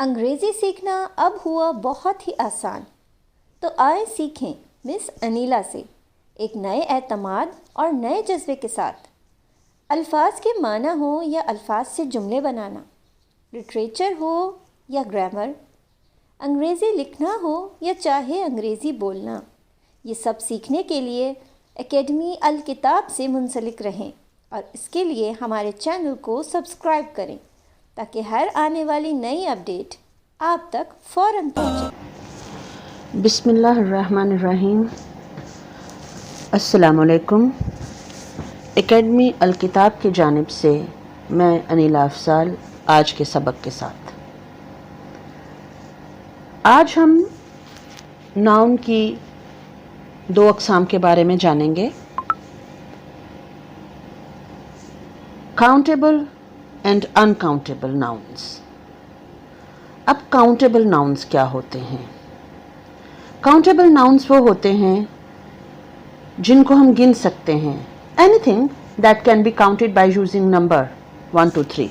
अंग्रेज़ी सीखना अब हुआ बहुत ही आसान। तो आए सीखें मिस अनीला से एक नए एतमाद और नए जज्बे के साथ। अल्फाज के माना हो या अल्फाज से जुमले बनाना, लिटरेचर हो या ग्रामर, अंग्रेज़ी लिखना हो या चाहे अंग्रेज़ी बोलना, ये सब सीखने के लिए एकेडमी अल किताब से मुंसलिक रहें और इसके लिए हमारे चैनल को सब्सक्राइब करें ताकि हर आने वाली नई अपडेट आप तक फ़ौरन पहुंचे। बिस्मिल्लाहिर्रहमानिर्रहीम। अस्सलामुअलैकुम। एकेडमी अल किताब की जानिब से मैं अनीला अफसाल आज के सबक के साथ। आज हम नाउन की दो अक़साम के बारे में जानेंगे, काउंटेबल एंड अनकाउंटेबल नाउन्स। अब काउंटेबल नाउन्स क्या होते हैं? काउंटेबल नाउन्स वो होते हैं जिनको हम गिन सकते हैं। Anything that can be counted by using number 1 to 3।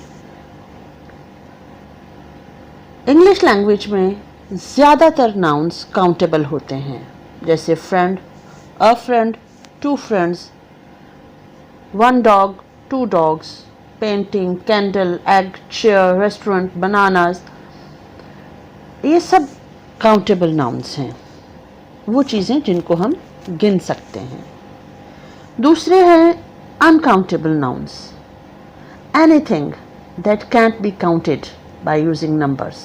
English language में ज़्यादातर नाउन्स काउंटेबल होते हैं, जैसे friend, a friend, two friends, one dog, two dogs, painting, candle, egg, chair, restaurant, bananas. ये सब काउंटेबल नाउन्स हैं, वो चीज़ें जिनको हम गिन सकते हैं। दूसरे हैं uncountable nouns, anything that can't be counted by using numbers.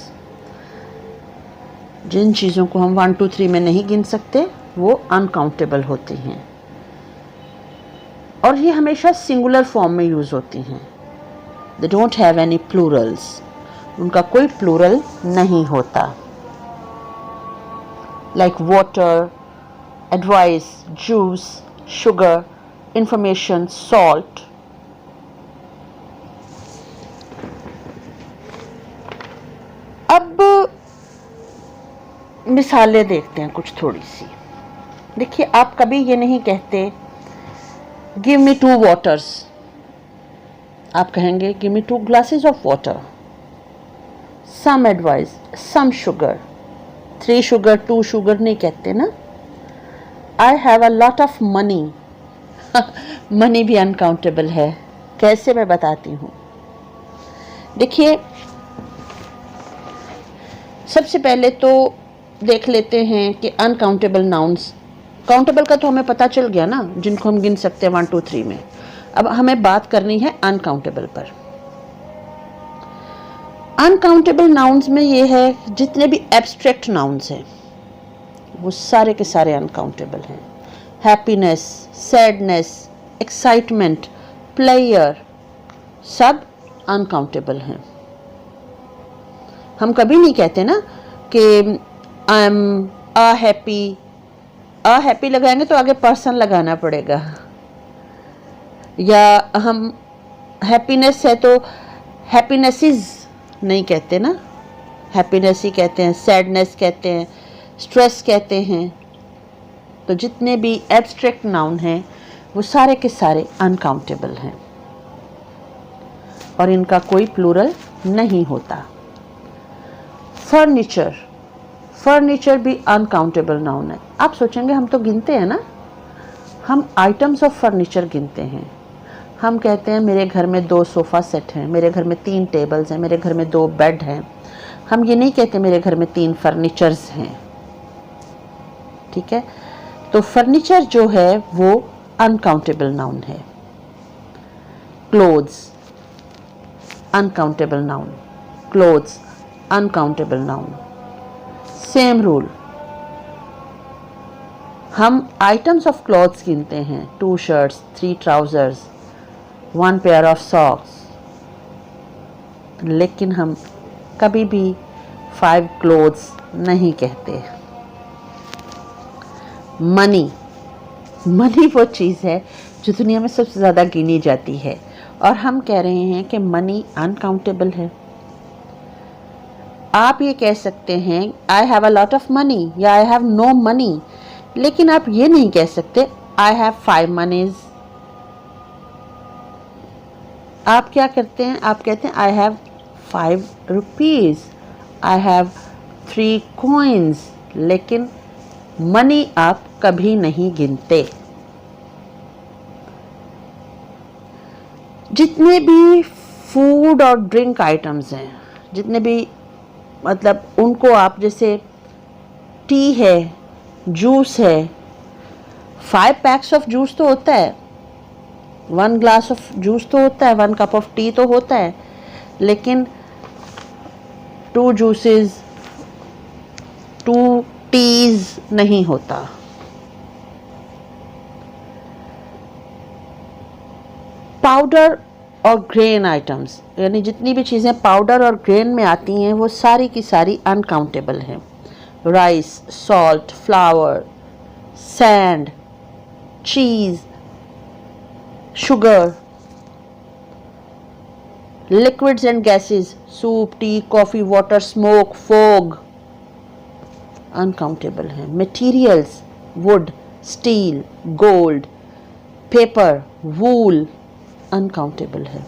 जिन चीज़ों को हम 1 2 3 में नहीं गिन सकते वो अनकाउंटेबल होती हैं, और ये हमेशा सिंगुलर फॉर्म में यूज़ होती हैं। They don't have any Plurals, उनका कोई प्लूरल नहीं होता। Like water, advice, juice, sugar, information, salt. अब मिसालें देखते हैं कुछ थोड़ी सी। देखिए, आप कभी ये नहीं कहते गिव मी 2 waters, आप कहेंगे give me 2 glasses of water। Some advice, some sugar, 3 sugar, 2 sugar नहीं कहते ना। I have a lot of money, money भी अनकाउंटेबल है। कैसे, मैं बताती हूँ। देखिए, सबसे पहले तो देख लेते हैं कि अनकाउंटेबल नाउन्स। काउंटेबल का तो हमें पता चल गया ना, जिनको हम गिन सकते हैं 1 2 3 में। अब हमें बात करनी है अनकाउंटेबल पर। अनकाउंटेबल नाउन्स में ये है, जितने भी एब्स्ट्रैक्ट नाउन्स हैं वो सारे के सारे अनकाउंटेबल हैं। हैप्पीनेस, सैडनेस, एक्साइटमेंट, प्लेयर, सब अनकाउंटेबल हैं। हम कभी नहीं कहते ना कि आई एम अ हैप्पी लगाएंगे तो आगे पर्सन लगाना पड़ेगा। या हम हैप्पीनेस है तो हैप्पीनेसेस नहीं कहते ना, हैप्पीनेस ही कहते हैं, सैडनेस कहते हैं, स्ट्रेस कहते हैं। तो जितने भी एब्स्ट्रैक्ट नाउन हैं वो सारे के सारे अनकाउंटेबल हैं और इनका कोई प्लूरल नहीं होता। फर्नीचर भी अनकाउंटेबल नाउन है। आप सोचेंगे हम तो गिनते हैं ना, हम आइटम्स ऑफ फर्नीचर गिनते हैं। हम कहते हैं मेरे घर में 2 सोफ़ा सेट हैं, मेरे घर में 3 टेबल्स हैं, मेरे घर में 2 बेड हैं। हम ये नहीं कहते मेरे घर में 3 फर्नीचर्स हैं। ठीक है, तो फर्नीचर जो है वो अनकाउंटेबल नाउन है। Clothes uncountable noun, clothes uncountable noun. Same rule, हम आइटम्स ऑफ क्लॉथ्स गिनते हैं, 2 shirts, 3 trousers, 1 pair of socks, लेकिन हम कभी भी 5 clothes नहीं कहते। मनी वो चीज़ है जो दुनिया में सबसे ज़्यादा गिनी जाती है, और हम कह रहे हैं कि मनी अनकाउंटेबल है। आप ये कह सकते हैं आई have a lot of money या आई हैव नो मनी, लेकिन आप ये नहीं कह सकते आई हैव 5 मनीज। आप क्या करते हैं? आप कहते हैं I have 5 rupees, I have 3 coins, लेकिन मनी आप कभी नहीं गिनते। जितने भी फूड और ड्रिंक आइटम्स हैं, जितने भी मतलब उनको आप, जैसे टी है, जूस है, 5 packs ऑफ जूस तो होता है, 1 ग्लास ऑफ जूस तो होता है, 1 कप ऑफ टी तो होता है, लेकिन 2 जूसेस, 2 टीज नहीं होता। पाउडर और ग्रेन आइटम्स, यानी जितनी भी चीज़ें पाउडर और ग्रेन में आती हैं वो सारी की सारी अनकाउंटेबल हैं। Rice, salt, flour, sand, cheese, sugar, liquids and gases, soup, tea, coffee, water, smoke, fog, uncountable हैं। Materials, wood, steel, gold, paper, wool, uncountable है।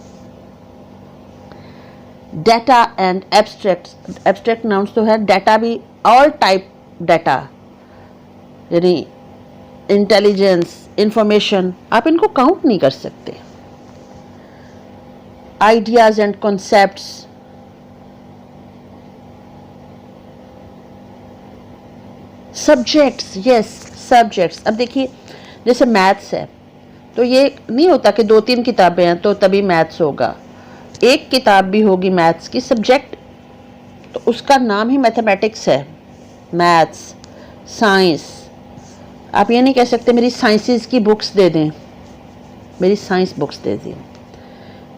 Data and abstract, abstract nouns तो है, डाटा भी ऑल टाइप डाटा, यानी intelligence, information, आप इनको count नहीं कर सकते। Ideas and concepts, subjects, yes subjects. अब देखिए जैसे मैथ्स है तो ये नहीं होता कि 2-3 किताबें हैं तो तभी मैथ्स होगा, एक किताब भी होगी मैथ्स की सब्जेक्ट, तो उसका नाम ही मैथमेटिक्स है, मैथ्स, साइंस। आप ये नहीं कह सकते मेरी साइंसेस की बुक्स दे दें, मेरी साइंस बुक्स दे दें।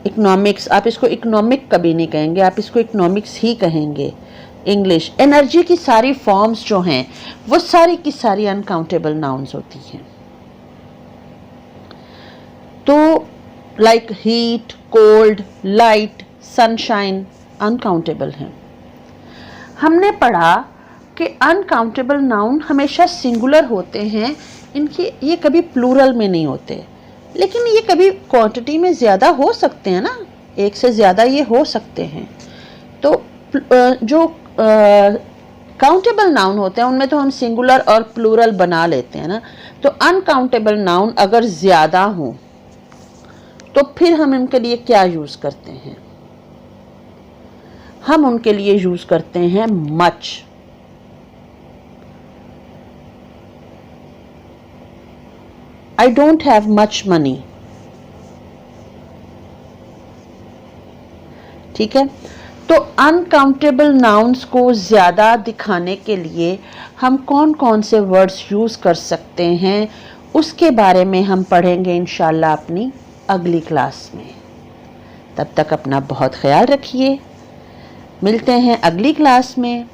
इकोनॉमिक्स, आप इसको इकोनॉमिक कभी नहीं कहेंगे, आप इसको इकोनॉमिक्स ही कहेंगे। इंग्लिश, एनर्जी की सारी फॉर्म्स जो हैं वो सारी की सारी अनकाउंटेबल नाउन्स होती हैं। तो like heat, cold, light, sunshine uncountable हैं। हमने पढ़ा कि अनकाउंटेबल नाउन हमेशा सिंगुलर होते हैं, इनकी ये कभी प्लूरल में नहीं होते, लेकिन ये कभी क्वांटिटी में ज़्यादा हो सकते हैं ना, एक से ज़्यादा ये हो सकते हैं। तो जो काउंटेबल नाउन होते हैं उनमें तो हम सिंगुलर और प्लूरल बना लेते हैं ना, तो अनकाउंटेबल नाउन अगर ज़्यादा हों तो फिर हम इनके लिए क्या यूज़ करते हैं? हम उनके लिए यूज़ करते हैं much. I don't have much money। ठीक है, तो अनकाउंटेबल नाउन्स को ज़्यादा दिखाने के लिए हम कौन कौन से वर्ड्स यूज़ कर सकते हैं उसके बारे में हम पढ़ेंगे इंशाल्लाह अपनी अगली क्लास में। तब तक अपना बहुत ख्याल रखिए, मिलते हैं अगली क्लास में।